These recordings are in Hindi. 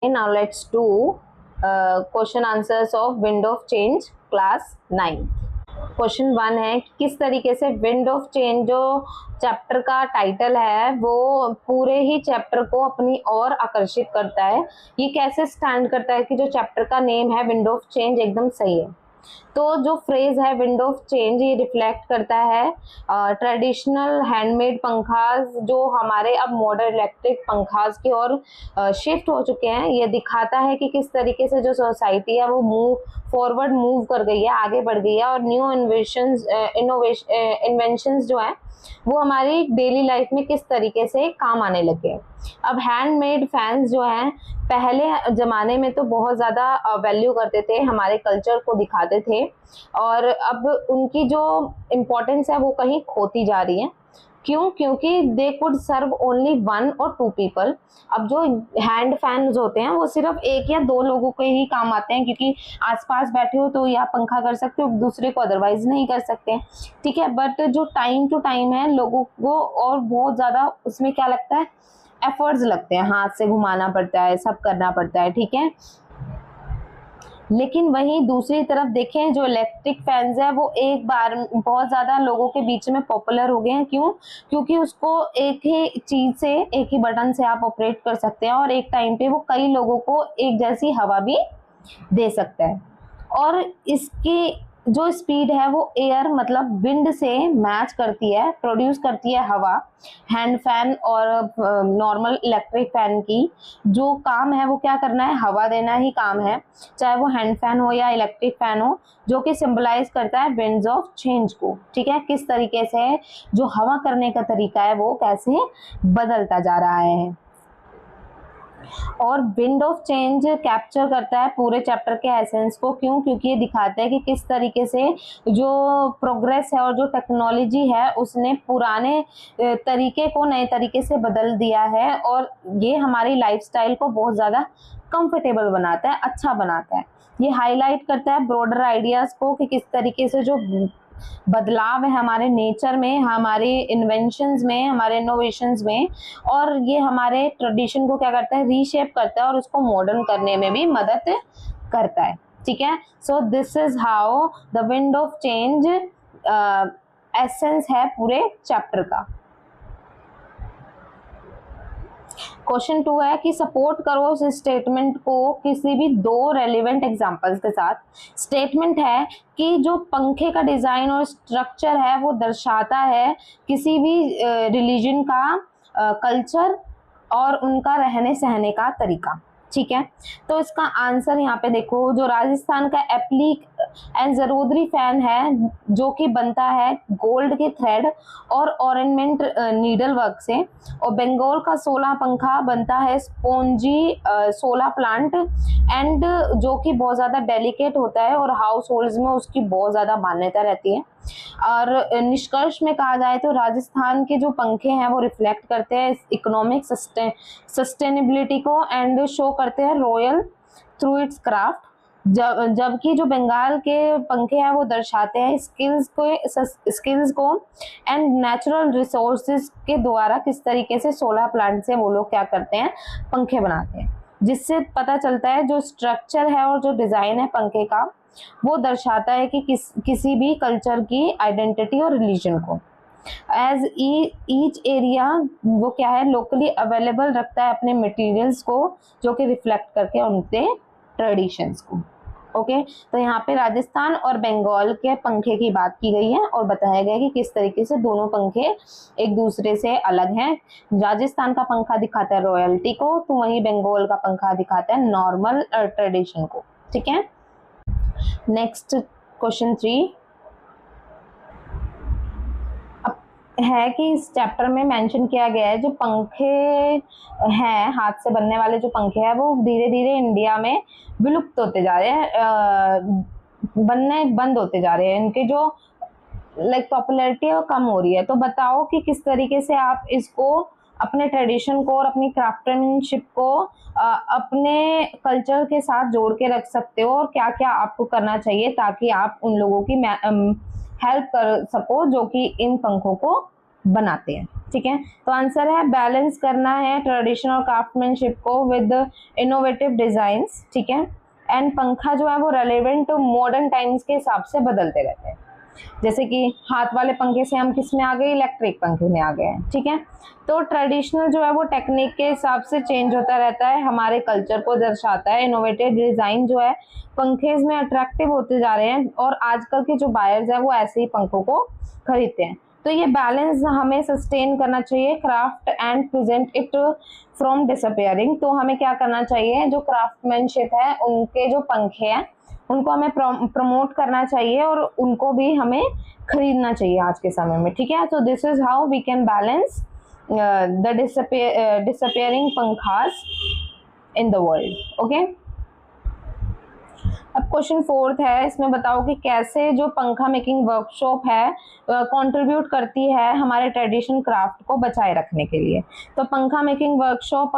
Now let's do question answers of wind of change class 9. Question 1 है कि किस तरीके से विंड ऑफ चेंज जो चैप्टर का टाइटल है वो पूरे ही चैप्टर को अपनी ओर आकर्षित करता है। ये कैसे स्टैंड करता है कि जो चैप्टर का नेम है विंड ऑफ चेंज एकदम सही है। तो जो फ्रेज है विंड ऑफ चेंज ये रिफ्लेक्ट करता है ट्रेडिशनल हैंडमेड पंखास जो हमारे अब मॉडर्न इलेक्ट्रिक पंखास की ओर शिफ्ट हो चुके हैं। ये दिखाता है कि किस तरीके से जो सोसाइटी है वो मूव कर गई है, आगे बढ़ गई है और न्यू इन्वेंशंस जो है वो हमारी डेली लाइफ में किस तरीके से काम आने लगे। अब हैंडमेड फैंस जो हैं पहले ज़माने में तो बहुत ज़्यादा वैल्यू करते थे, हमारे कल्चर को दिखाते थे और अब उनकी जो इम्पोर्टेंस है वो कहीं खोती जा रही है। क्यों? क्योंकि दे कुड सर्व ओनली 1 और 2 पीपल। अब जो हैंड फैन होते हैं वो सिर्फ 1 या 2 लोगों के ही काम आते हैं, क्योंकि आसपास बैठे हो तो या पंखा कर सकते हो, दूसरे को अदरवाइज नहीं कर सकते, ठीक है। बट जो टाइम टू टाइम है लोगों को और बहुत ज़्यादा उसमें क्या लगता है, एफर्ट्स लगते हैं, हाथ से घुमाना पड़ता है, सब करना पड़ता है, ठीक है। लेकिन वहीं दूसरी तरफ देखें जो इलेक्ट्रिक फैंस है वो एक बार बहुत ज़्यादा लोगों के बीच में पॉपुलर हो गए हैं। क्यों? क्योंकि उसको एक ही चीज़ से, एक ही बटन से आप ऑपरेट कर सकते हैं और एक टाइम पे वो कई लोगों को एक जैसी हवा भी दे सकता है। और इसकी जो स्पीड है वो एयर मतलब विंड से मैच करती है, प्रोड्यूस करती है हवा। हैंड फैन और नॉर्मल इलेक्ट्रिक फैन की जो काम है वो क्या करना है, हवा देना ही काम है, चाहे वो हैंड फैन हो या इलेक्ट्रिक फैन हो, जो कि सिंबलाइज करता है विंड्स ऑफ चेंज को, ठीक है। किस तरीके से जो हवा करने का तरीका है वो कैसे बदलता जा रहा है। और विंड ऑफ चेंज कैप्चर करता है पूरे चैप्टर के एसेंस को। क्यों? क्योंकि ये दिखाता है कि किस तरीके से जो प्रोग्रेस है और जो टेक्नोलॉजी है उसने पुराने तरीके को नए तरीके से बदल दिया है और ये हमारी लाइफस्टाइल को बहुत ज़्यादा कंफर्टेबल बनाता है, अच्छा बनाता है। ये हाईलाइट करता है ब्रॉडर आइडियाज़ को कि किस तरीके से जो बदलाव है हमारे नेचर में, हमारे इन्वेंशंस में, हमारे इनोवेशंस में, और ये हमारे ट्रेडिशन को क्या करता है, रीशेप करता है और उसको मॉडर्न करने में भी मदद करता है, ठीक है। So this is how the wind of change essence है पूरे चैप्टर का। क्वेश्चन 2 है कि सपोर्ट करो इस स्टेटमेंट को किसी भी 2 रेलिवेंट एग्जांपल्स के साथ। स्टेटमेंट है कि जो पंखे का डिजाइन और स्ट्रक्चर है वो दर्शाता है किसी भी रिलीजन का कल्चर और उनका रहने सहने का तरीका, ठीक है। तो इसका आंसर यहाँ पे देखो, जो राजस्थान का एप्लीक एंड जरूदरी फैन है जो कि बनता है गोल्ड के थ्रेड और ऑर्नामेंट नीडल वर्क से, और बंगाल का 16 पंखा बनता है स्पोंजी 16 प्लांट एंड जो कि बहुत ज़्यादा डेलिकेट होता है और हाउस होल्ड्स में उसकी बहुत ज़्यादा मान्यता रहती है। और निष्कर्ष में कहा जाए तो राजस्थान के जो पंखे हैं वो रिफ्लेक्ट करते हैं इकोनॉमिक सस्टेनेबिलिटी को एंड शो करते हैं रॉयल थ्रू इट्स क्राफ्ट, जबकि जो बंगाल के पंखे हैं वो दर्शाते हैं स्किल्स को एंड नेचुरल रिसोर्सेज के द्वारा किस तरीके से 16 प्लांट से वो लोग क्या करते हैं, पंखे बनाते हैं। जिससे पता चलता है जो स्ट्रक्चर है और जो डिज़ाइन है पंखे का वो दर्शाता है कि किसी भी कल्चर की आइडेंटिटी और रिलीजन को। एज ईच एरिया वो क्या है, लोकली अवेलेबल रखता है अपने मटेरियल्स को जो कि रिफ्लेक्ट करके उनके ट्रेडिशंस को। ओके, तो यहाँ पे राजस्थान और बंगाल के पंखे की बात की गई है और बताया गया है कि किस तरीके से दोनों पंखे एक दूसरे से अलग हैं। राजस्थान का पंखा दिखाता है रॉयल्टी को, तो वहीं बंगाल का पंखा दिखाता है नॉर्मल ट्रेडिशन को, ठीक है। नेक्स्ट क्वेश्चन 3 है कि इस चैप्टर में मेंशन किया गया है जो पंखे हैं, हाथ से बनने वाले जो पंखे हैं वो धीरे धीरे इंडिया में विलुप्त होते जा रहे हैं, बनने बंद होते जा रहे हैं, इनके जो पॉपुलैरिटी है वो कम हो रही है। तो बताओ कि किस तरीके से आप इसको अपने ट्रेडिशन को और अपनी क्राफ्टमैनशिप को अपने कल्चर के साथ जोड़ के रख सकते हो और क्या क्या आपको करना चाहिए ताकि आप उन लोगों की हेल्प कर सको जो कि इन पंखों को बनाते हैं। ठीक है, तो आंसर है बैलेंस करना है ट्रेडिशनल क्राफ्टमैनशिप को विद इनोवेटिव डिजाइंस, ठीक है। एंड पंखा जो है वो रेलेवेंट टू मॉडर्न टाइम्स के हिसाब से बदलते रहते हैं। जैसे कि हाथ वाले पंखे से हम किस में आ गए, इलेक्ट्रिक पंखे में आ गए हैं, ठीक है। तो ट्रेडिशनल जो है वो टेक्निक के हिसाब से चेंज होता रहता है, हमारे कल्चर को दर्शाता है। इनोवेटिव डिजाइन जो है पंखे में अट्रैक्टिव होते जा रहे हैं और आजकल के जो बायर्स हैं वो ऐसे ही पंखों को खरीदते हैं। तो ये बैलेंस हमें सस्टेन करना चाहिए, craft and present it from disappearing. तो हमें क्या करना चाहिए, जो क्राफ्टमैनशिप है उनके जो पंखे हैं उनको हमें प्रमोट करना चाहिए और उनको भी हमें खरीदना चाहिए आज के समय में, ठीक है। तो this is how we can balance the disappearing pankhas in the world. Okay, अब क्वेश्चन 4 है, इसमें बताओ कि कैसे जो पंखा मेकिंग वर्कशॉप है कंट्रीब्यूट करती है हमारे ट्रेडिशनल क्राफ्ट को बचाए रखने के लिए। तो पंखा मेकिंग वर्कशॉप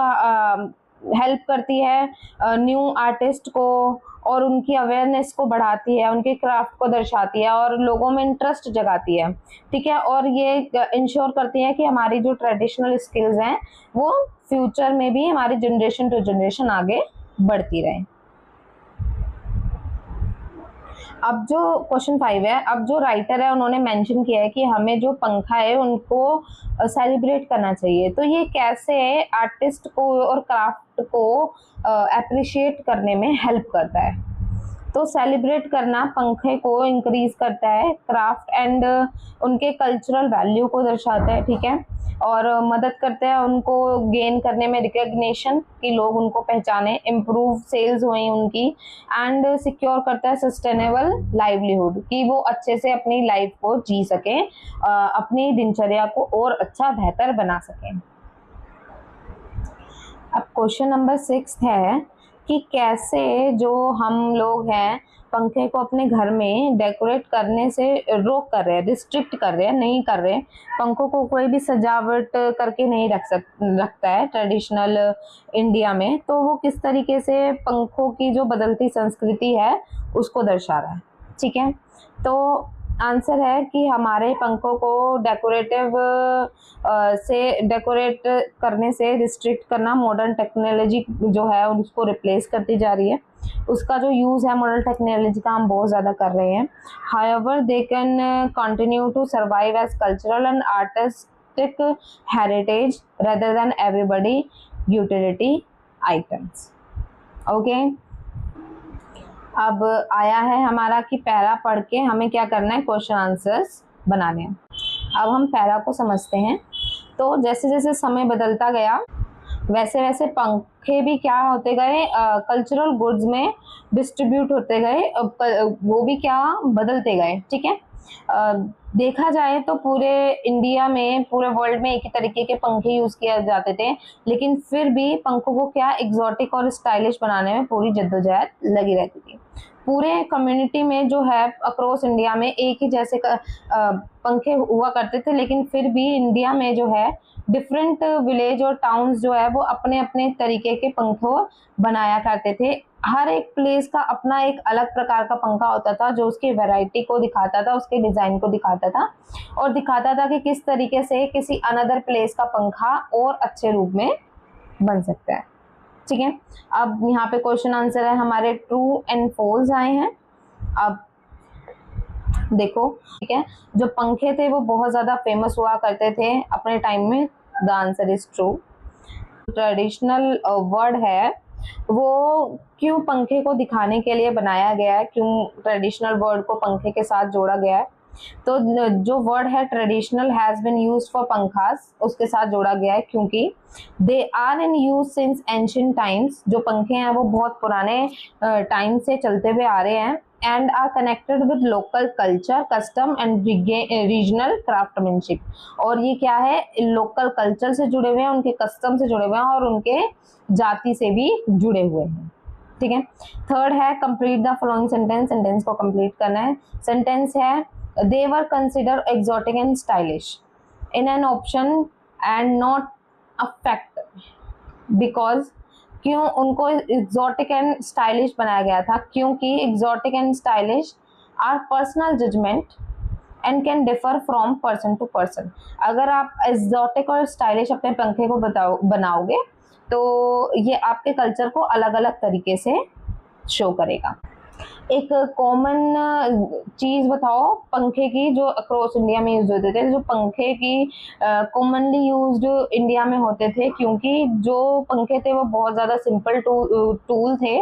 हेल्प करती है न्यू आर्टिस्ट को और उनकी अवेयरनेस को बढ़ाती है, उनके क्राफ्ट को दर्शाती है और लोगों में इंटरेस्ट जगाती है, ठीक है। और ये इंश्योर करती है कि हमारी जो ट्रेडिशनल स्किल्स हैं वो फ्यूचर में भी हमारी जनरेशन टू जनरेशन आगे बढ़ती रहे। अब जो क्वेश्चन 5 है, अब जो राइटर है उन्होंने मेंशन किया है कि हमें जो पंखा है उनको सेलिब्रेट करना चाहिए। तो ये कैसे आर्टिस्ट को और क्राफ्ट को अप्रिशिएट करने में हेल्प करता है। तो सेलिब्रेट करना पंखे को इंक्रीज करता है, क्राफ्ट एंड उनके कल्चरल वैल्यू को दर्शाता है, ठीक है। और मदद करते हैं उनको गेन करने में रिकग्निशन कि लोग उनको पहचाने, इम्प्रूव सेल्स हुई उनकी, एंड सिक्योर करता है सस्टेनेबल लाइवलीहुड कि वो अच्छे से अपनी लाइफ को जी सकें, अपनी दिनचर्या को और अच्छा बेहतर बना सकें। अब क्वेश्चन नंबर 6 है कि कैसे जो हम लोग हैं पंखे को अपने घर में डेकोरेट करने से रोक कर रहे हैं, रिस्ट्रिक्ट कर रहे हैं, नहीं कर रहे। पंखों को कोई भी सजावट करके नहीं रखता है ट्रेडिशनल इंडिया में। तो वो किस तरीके से पंखों की जो बदलती संस्कृति है उसको दर्शा रहा है, ठीक है। तो आंसर है कि हमारे पंखों को डेकोरेट करने से रिस्ट्रिक्ट करना मॉडर्न टेक्नोलॉजी जो है उसको रिप्लेस करती जा रही है। उसका जो यूज़ है मॉडर्न टेक्नोलॉजी का हम बहुत ज़्यादा कर रहे हैं। However they can continue to survive as cultural and artistic heritage rather than everybody utility items. Okay, अब आया है हमारा कि पैरा पढ़ के हमें क्या करना है, क्वेश्चन आंसर्स बनाने हैं। अब हम पैरा को समझते हैं। तो जैसे जैसे समय बदलता गया वैसे वैसे पंखे भी क्या होते गए, कल्चरल गुड्स में डिस्ट्रीब्यूट होते गए, वो भी क्या बदलते गए, ठीक है। देखा जाए तो पूरे इंडिया में, पूरे वर्ल्ड में एक ही तरीके के पंखे यूज किए जाते थे, लेकिन फिर भी पंखों को क्या एग्जॉटिक और स्टाइलिश बनाने में पूरी जद्दोजहद लगी रहती थी। पूरे कम्युनिटी में जो है अक्रॉस इंडिया में एक ही जैसे पंखे हुआ करते थे, लेकिन फिर भी इंडिया में जो है डिफरेंट विलेज और टाउन्स जो है वो अपने अपने तरीके के पंखों बनाया करते थे। हर एक प्लेस का अपना एक अलग प्रकार का पंखा होता था जो उसकी वैरायटी को दिखाता था, उसके डिजाइन को दिखाता था और दिखाता था कि किस तरीके से किसी अनदर प्लेस का पंखा और अच्छे रूप में बन सकता है, ठीक है। अब यहाँ पे क्वेश्चन आंसर है हमारे ट्रू एंड फॉल्स आए हैं। अब देखो, ठीक है, जो पंखे थे वो बहुत ज्यादा फेमस हुआ करते थे अपने टाइम में। The answer is true. Traditional word है वो क्यों पंखे को दिखाने के लिए बनाया गया है, क्यों ट्रेडिशनल वर्ड को पंखे के साथ जोड़ा गया है। तो जो वर्ड है traditional has been used for pankhas, उसके साथ जोड़ा गया है क्योंकि they are in use since ancient times. जो पंखे हैं वो बहुत पुराने टाइम से चलते हुए आ रहे हैं and are connected with local culture, custom and regional craftsmanship. और ये क्या है, लोकल कल्चर से जुड़े हुए हैं, उनके कस्टम से जुड़े हुए हैं और उनके जाति से भी जुड़े हुए हैं, ठीक है। थर्ड है complete the following sentence. Sentence को कंप्लीट करना है। सेंटेंस है they were considered exotic and stylish in an option and not a fact because क्यों उनको exotic and stylish बनाया गया था, क्योंकि exotic and stylish are personal judgment and can differ from person to person. अगर आप एग्जॉटिक और स्टाइलिश अपने पंखे को बनाओगे तो ये आपके कल्चर को अलग अलग तरीके से शो करेगा। एक कॉमन चीज़ बताओ पंखे की जो अक्रॉस इंडिया में यूज होते थे। जो पंखे की कॉमनली यूज्ड इंडिया में होते थे, क्योंकि जो पंखे थे वो बहुत ज़्यादा सिंपल टूल थे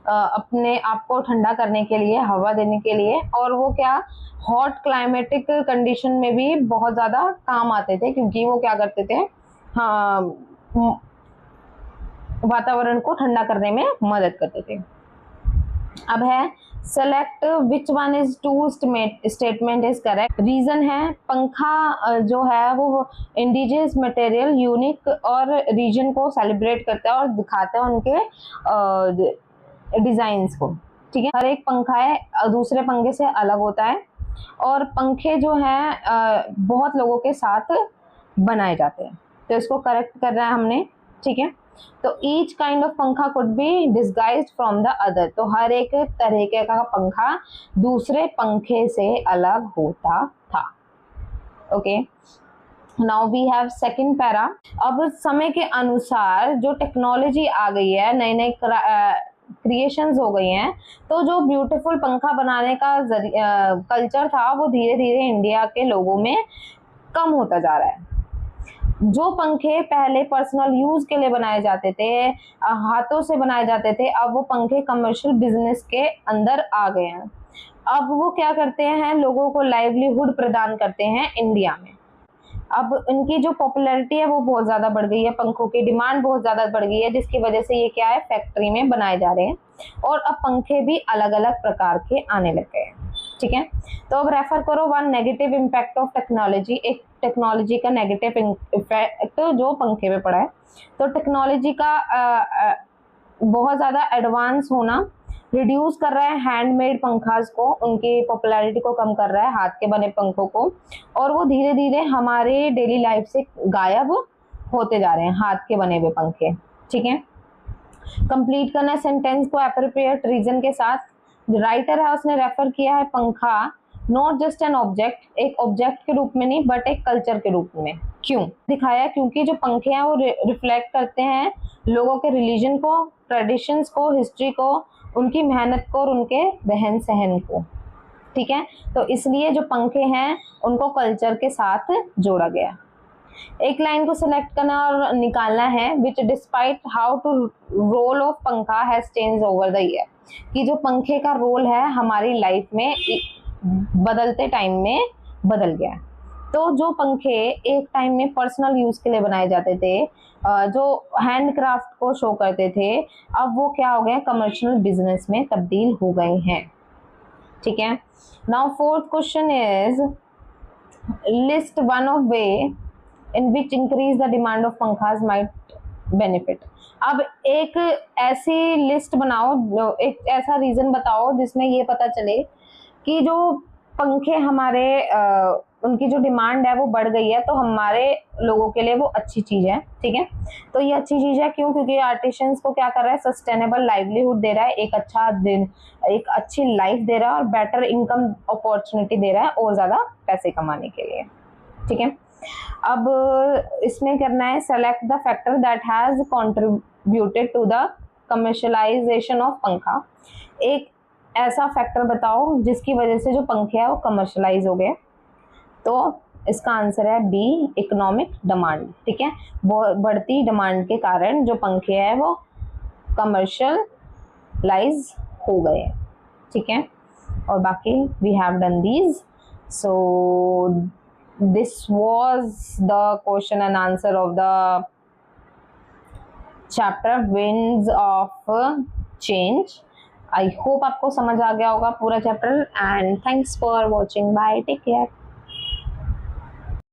अपने आप को ठंडा करने के लिए, हवा देने के लिए, और वो क्या हॉट क्लाइमेटिक कंडीशन में भी बहुत ज़्यादा काम आते थे, क्योंकि वो क्या करते थे, हाँ, वातावरण को ठंडा करने में मदद करते थे। अब है select which one is two statement is correct. Reason है पंखा जो है वो इंडिजियस मटेरियल, यूनिक और रीजन को सेलिब्रेट करता है और दिखाता है उनके डिजाइन्स को। ठीक है, हर एक पंखा है दूसरे पंखे से अलग होता है, और पंखे जो हैं बहुत लोगों के साथ बनाए जाते हैं, तो इसको करेक्ट करना है हमने। ठीक है, तो ईच काइंड ऑफ पंखा could be disguised from the other. तो हर एक तरीके का पंखा दूसरे पंखे से अलग होता था। Okay, now we have second para. अब समय के अनुसार जो टेक्नोलॉजी आ गई है, नई नई क्रिएशंस हो गई हैं, तो जो ब्यूटीफुल पंखा बनाने का कल्चर था वो धीरे धीरे इंडिया के लोगों में कम होता जा रहा है। जो पंखे पहले पर्सनल यूज के लिए बनाए जाते थे, हाथों से बनाए जाते थे, अब वो पंखे कमर्शियल बिजनेस के अंदर आ गए हैं। अब वो क्या करते हैं, लोगों को लाइवलीहुड प्रदान करते हैं इंडिया में। अब इनकी जो पॉपुलैरिटी है वो बहुत ज़्यादा बढ़ गई है, पंखों की डिमांड बहुत ज़्यादा बढ़ गई है, जिसकी वजह से ये क्या है, फैक्ट्री में बनाए जा रहे हैं, और अब पंखे भी अलग अलग प्रकार के आने लग गए हैं। ठीक है, तो अब रेफर करो one negative impact of technology. एक टेक्नोलॉजी का नेगेटिव इफेक्ट जो पंखे पे पड़ा है। तो टेक्नोलॉजी का बहुत ज़्यादा एडवांस होना रिड्यूस कर रहा है हैंडमेड पंखास को, उनकी पॉपुलैरिटी को कम कर रहा है, हाथ के बने पंखों को, और वो धीरे धीरे हमारे डेली लाइफ से गायब होते जा रहे हैं हाथ के बने हुए पंखे। ठीक है, कंप्लीट करना है सेंटेंस को एप्रोप्रिएट रीजन के साथ। राइटर है उसने रेफर किया है पंखा नॉट जस्ट एन ऑब्जेक्ट, एक ऑब्जेक्ट के रूप में नहीं बट एक कल्चर के रूप में। क्यों दिखाया, क्योंकि जो पंखे हैं वो रिफ्लेक्ट करते हैं लोगों के रिलीजन को, ट्रेडिशंस को, हिस्ट्री को, उनकी मेहनत को और उनके रहन सहन को। ठीक है, तो इसलिए जो पंखे हैं उनको कल्चर के साथ जोड़ा गया। एक लाइन को सिलेक्ट करना और निकालना है which despite how to role of pankha has change over the year, कि जो पंखे का रोल है हमारी लाइफ में बदलते टाइम में बदल गया। तो जो पंखे एक टाइम में पर्सनल यूज के लिए बनाए जाते थे, जो हैंडक्राफ्ट को शो करते थे, अब वो क्या हो गए, कमर्शियल बिजनेस में तब्दील हो गए हैं। ठीक है, now fourth question is list one of way in which increase the demand of pankhas might benefit. अब एक ऐसी लिस्ट बनाओ, एक ऐसा रीजन बताओ जिसमें ये पता चले कि जो पंखे हमारे उनकी जो डिमांड है वो बढ़ गई है, तो हमारे लोगों के लिए वो अच्छी चीज़ है। ठीक है, तो ये अच्छी चीज़ है क्यों, क्योंकि आर्टिशंस को क्या कर रहा है, सस्टेनेबल लाइवलीहुड दे रहा है, एक अच्छा दिन, एक अच्छी लाइफ दे रहा है, और बेटर इनकम अपॉर्चुनिटी दे रहा है और ज़्यादा पैसे कमाने के लिए। ठीक है, अब इसमें करना है select the factor that has contributed to the commercialisation of pankha. एक ऐसा फैक्टर बताओ जिसकी वजह से जो पंखे हैं वो कमर्शलाइज हो गए। तो इसका आंसर है बी, इकोनॉमिक डिमांड। ठीक है, बढ़ती डिमांड के कारण जो पंखे हैं वो कमर्शलाइज हो गए। ठीक है, और बाकी we have done these. So this was the question and answer of the chapter Winds of Change. I hope आपको समझ आ गया होगा पूरा chapter, and thanks for watching, bye, take care.